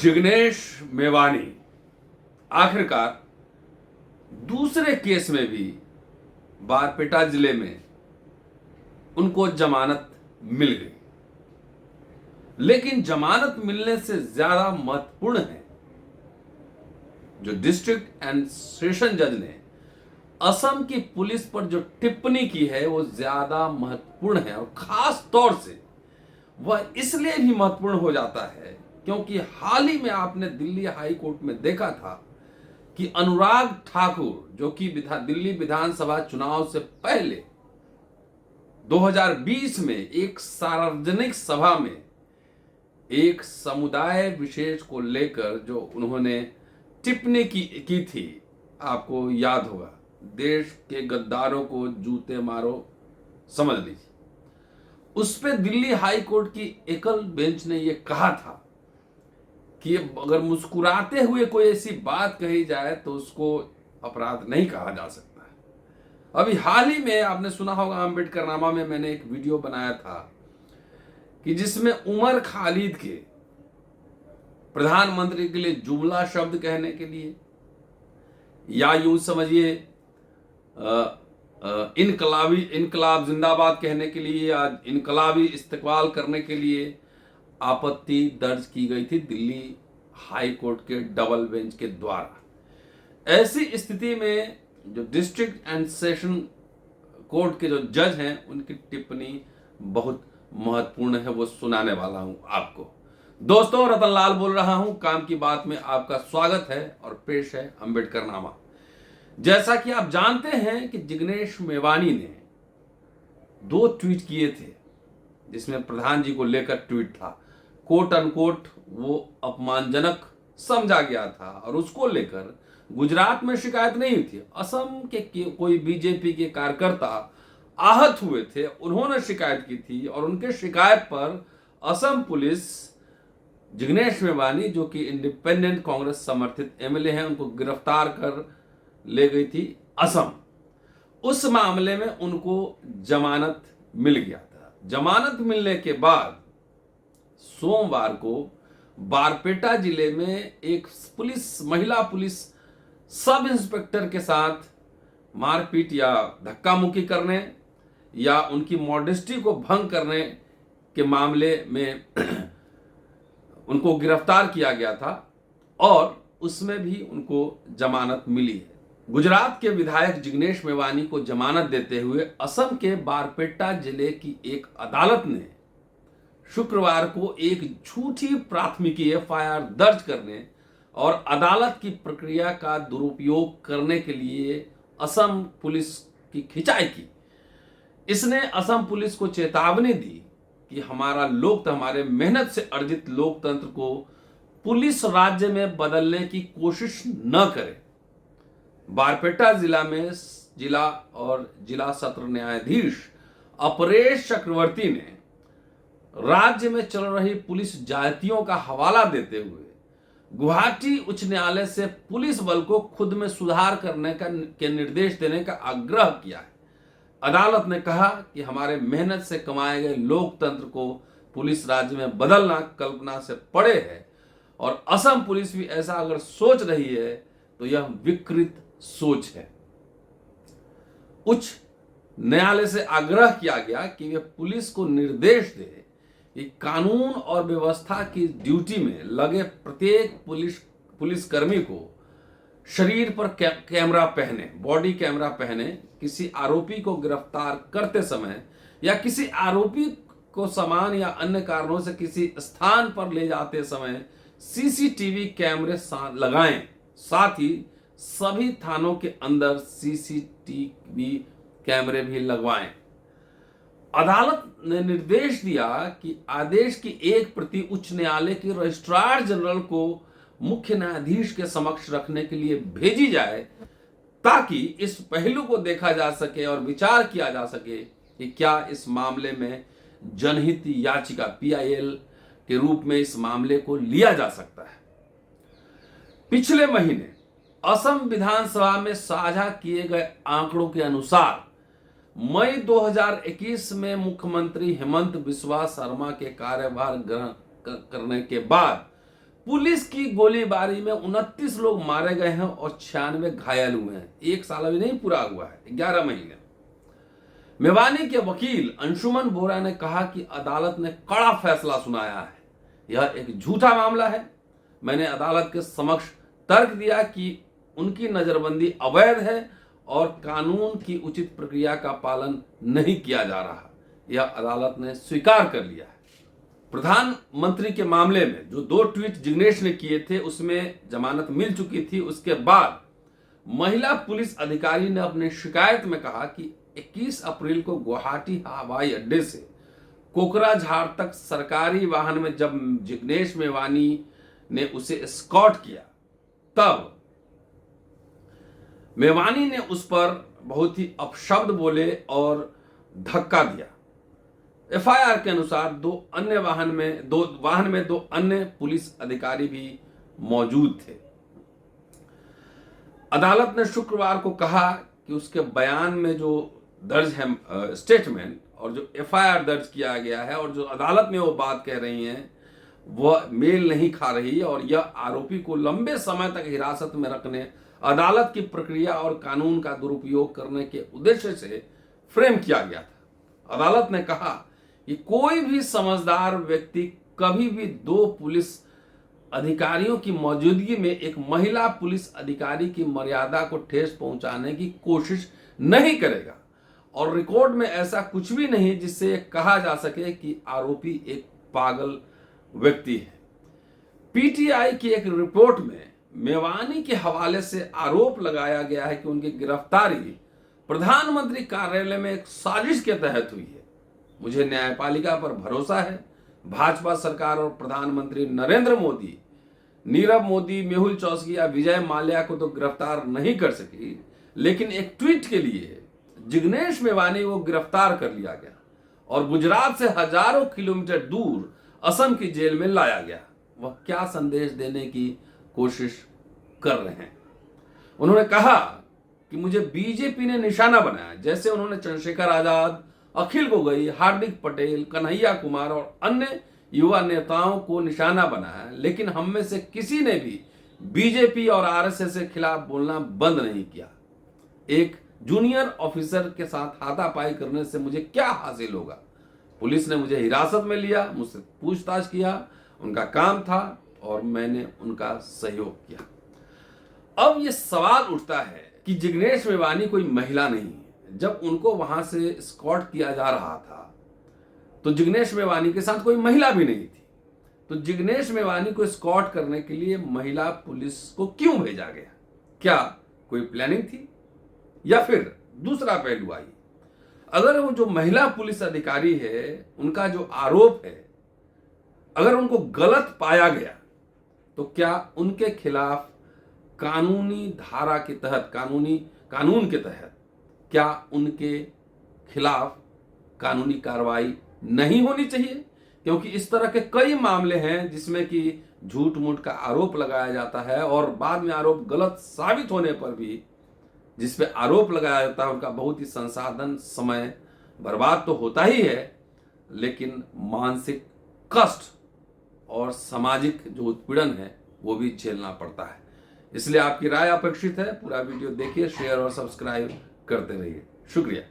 जिग्नेश मेवानी आखिरकार दूसरे केस में भी बारपेटा जिले में उनको जमानत मिल गई। लेकिन जमानत मिलने से ज्यादा महत्वपूर्ण है जो डिस्ट्रिक्ट एंड सेशन जज ने असम की पुलिस पर जो टिप्पणी की है वो ज्यादा महत्वपूर्ण है। और खास तौर से वह इसलिए भी महत्वपूर्ण हो जाता है क्योंकि हाल ही में आपने दिल्ली हाई कोर्ट में देखा था कि अनुराग ठाकुर जो कि दिल्ली विधानसभा चुनाव से पहले 2020 में एक सार्वजनिक सभा में एक समुदाय विशेष को लेकर जो उन्होंने टिप्पणी की थी, आपको याद होगा, देश के गद्दारों को जूते मारो, समझ लीजिए। उस पे दिल्ली हाई कोर्ट की एकल बेंच ने यह कहा था कि अगर मुस्कुराते हुए कोई ऐसी बात कही जाए तो उसको अपराध नहीं कहा जा सकता है। अभी हाल ही में आपने सुना होगा, अम्बेडकरनामा में मैंने एक वीडियो बनाया था कि जिसमें उमर खालिद के प्रधानमंत्री के लिए जुमला शब्द कहने के लिए या यूं समझिए इनकलाब जिंदाबाद कहने के लिए या इनकलाबी इस्तेकबाल करने के लिए आपत्ति दर्ज की गई थी दिल्ली हाई कोर्ट के डबल बेंच के द्वारा। ऐसी स्थिति में जो डिस्ट्रिक्ट एंड सेशन कोर्ट के जो जज हैं उनकी टिप्पणी बहुत महत्वपूर्ण है, वो सुनाने वाला हूं आपको। दोस्तों, रतनलाल बोल रहा हूं, काम की बात में आपका स्वागत है और पेश है अम्बेडकरनामा। जैसा कि आप जानते हैं कि जिग्नेश मेवानी ने 2 ट्वीट किए थे जिसमें प्रधान जी को लेकर ट्वीट था, कोट अनकोट वो अपमानजनक समझा गया था और उसको लेकर गुजरात में शिकायत नहीं हुई थी। असम के कोई बीजेपी के कार्यकर्ता आहत हुए थे, उन्होंने शिकायत की थी और उनके शिकायत पर असम पुलिस जिग्नेश मेवानी जो कि इंडिपेंडेंट कांग्रेस समर्थित एमएलए हैं उनको गिरफ्तार कर ले गई थी असम। उस मामले में उनको जमानत मिल गया था। जमानत मिलने के बाद सोमवार को बारपेटा जिले में एक महिला पुलिस सब इंस्पेक्टर के साथ मारपीट या धक्का मुक्की करने या उनकी मॉडेस्टी को भंग करने के मामले में उनको गिरफ्तार किया गया था और उसमें भी उनको जमानत मिली है। गुजरात के विधायक जिग्नेश मेवानी को जमानत देते हुए असम के बारपेटा जिले की एक अदालत ने शुक्रवार को एक झूठी प्राथमिकी एफआईआर दर्ज करने और अदालत की प्रक्रिया का दुरुपयोग करने के लिए असम पुलिस की खिंचाई की। इसने असम पुलिस को चेतावनी दी कि हमारे मेहनत से अर्जित लोकतंत्र को पुलिस राज्य में बदलने की कोशिश न करे। बारपेटा जिला में जिला सत्र न्यायाधीश अपरेश चक्रवर्ती ने राज्य में चल रही पुलिस जातियों का हवाला देते हुए गुवाहाटी उच्च न्यायालय से पुलिस बल को खुद में सुधार करने के निर्देश देने का आग्रह किया है। अदालत ने कहा कि हमारे मेहनत से कमाए गए लोकतंत्र को पुलिस राज्य में बदलना कल्पना से परे है और असम पुलिस भी ऐसा अगर सोच रही है तो यह विकृत सोच है। उच्च न्यायालय से आग्रह किया गया कि वे पुलिस को निर्देश दे कि कानून और व्यवस्था की ड्यूटी में लगे प्रत्येक पुलिसकर्मी को शरीर पर कैमरा पहने, बॉडी कैमरा पहने, किसी आरोपी को गिरफ्तार करते समय या किसी आरोपी को सामान या अन्य कारणों से किसी स्थान पर ले जाते समय सीसीटीवी कैमरे लगाएं। साथ ही सभी थानों के अंदर सीसीटीवी कैमरे भी लगवाएं। अदालत ने निर्देश दिया कि आदेश की एक प्रति उच्च न्यायालय के रजिस्ट्रार जनरल को मुख्य न्यायाधीश के समक्ष रखने के लिए भेजी जाए ताकि इस पहलू को देखा जा सके और विचार किया जा सके कि क्या इस मामले में जनहित याचिका पीआईएल के रूप में इस मामले को लिया जा सकता है। पिछले महीने असम विधानसभा में साझा किए गए आंकड़ों के अनुसार मई 2021 में मुख्यमंत्री हेमंत बिस्वा शर्मा के कार्यभार ग्रहण करने के बाद पुलिस की गोलीबारी में 29 लोग मारे गए हैं और 96 घायल हुए हैं। एक साल अभी नहीं पूरा हुआ है, 11 महीने। मेवानी के वकील अंशुमन बोरा ने कहा कि अदालत ने कड़ा फैसला सुनाया है, यह एक झूठा मामला है। मैंने अदालत के समक्ष तर्क दिया कि उनकी नजरबंदी अवैध है और कानून की उचित प्रक्रिया का पालन नहीं किया जा रहा, यह अदालत ने स्वीकार कर लिया है। प्रधानमंत्री के मामले में जो 2 ट्वीट जिग्नेश ने किए थे उसमें जमानत मिल चुकी थी। उसके बाद महिला पुलिस अधिकारी ने अपनी शिकायत में कहा कि 21 अप्रैल को गुवाहाटी हवाई अड्डे से कोकराझार तक सरकारी वाहन में जब जिग्नेश मेवानी ने उसे एस्कॉर्ट किया, तब मेवानी ने उस पर बहुत ही अपशब्द बोले और धक्का दिया। एफआईआर के अनुसार दो वाहन में दो अन्य पुलिस अधिकारी भी मौजूद थे। अदालत ने शुक्रवार को कहा कि उसके बयान में जो दर्ज है स्टेटमेंट और जो एफआईआर दर्ज किया गया है और जो अदालत में वो बात कह रही हैं वह मेल नहीं खा रही और यह आरोपी को लंबे समय तक हिरासत में रखने, अदालत की प्रक्रिया और कानून का दुरुपयोग करने के उद्देश्य से फ्रेम किया गया था। अदालत ने कहा कि कोई भी समझदार व्यक्ति कभी भी 2 पुलिस अधिकारियों की मौजूदगी में एक महिला पुलिस अधिकारी की मर्यादा को ठेस पहुंचाने की कोशिश नहीं करेगा और रिकॉर्ड में ऐसा कुछ भी नहीं जिससे कहा जा सके कि आरोपी एक पागल व्यक्ति है। पीटीआई की एक रिपोर्ट में मेवानी के हवाले से आरोप लगाया गया है कि उनकी गिरफ्तारी प्रधानमंत्री कार्यालय में एक साजिश के तहत हुई है। मुझे न्यायपालिका पर भरोसा है। भाजपा सरकार और प्रधानमंत्री नरेंद्र मोदी नीरव मोदी, मेहुल चौकसी या विजय माल्या को तो गिरफ्तार नहीं कर सकी, लेकिन एक ट्वीट के लिए जिग्नेश मेवानी को गिरफ्तार कर लिया गया और गुजरात से हजारों किलोमीटर दूर असम की जेल में लाया गया। वह क्या संदेश देने की कोशिश कर रहे हैं? उन्होंने कहा कि मुझे बीजेपी ने निशाना बनाया, जैसे उन्होंने चंद्रशेखर आजाद, अखिल गोगोई, हार्दिक पटेल, कन्हैया कुमार और अन्य युवा नेताओं को निशाना बनाया, लेकिन हम में से किसी ने भी बीजेपी और आरएसएस के खिलाफ बोलना बंद नहीं किया। एक जूनियर ऑफिसर के साथ हाथापाई करने से मुझे क्या हासिल होगा? पुलिस ने मुझे हिरासत में लिया, मुझसे पूछताछ किया, उनका काम था और मैंने उनका सहयोग किया। अब यह सवाल उठता है कि जिग्नेश मेवानी कोई महिला नहीं है। जब उनको वहां से एस्कॉर्ट किया जा रहा था तो जिग्नेश मेवानी के साथ कोई महिला भी नहीं थी। तो जिग्नेश मेवानी को एस्कॉर्ट करने के लिए महिला पुलिस को क्यों भेजा गया? क्या कोई प्लानिंग थी या फिर दूसरा पहलू आई? अगर वो जो महिला पुलिस अधिकारी है उनका जो आरोप है, अगर उनको गलत पाया गया तो क्या उनके खिलाफ कानूनी धारा के तहत, कानून के तहत क्या उनके खिलाफ कानूनी कार्रवाई नहीं होनी चाहिए? क्योंकि इस तरह के कई मामले हैं जिसमें कि झूठ मूठ का आरोप लगाया जाता है और बाद में आरोप गलत साबित होने पर भी जिस पे आरोप लगाया जाता है उनका बहुत ही संसाधन, समय बर्बाद तो होता ही है, लेकिन मानसिक कष्ट और सामाजिक जो उत्पीड़न है वो भी झेलना पड़ता है। इसलिए आपकी राय अपेक्षित है। पूरा वीडियो देखिए, शेयर और सब्सक्राइब करते रहिए। शुक्रिया।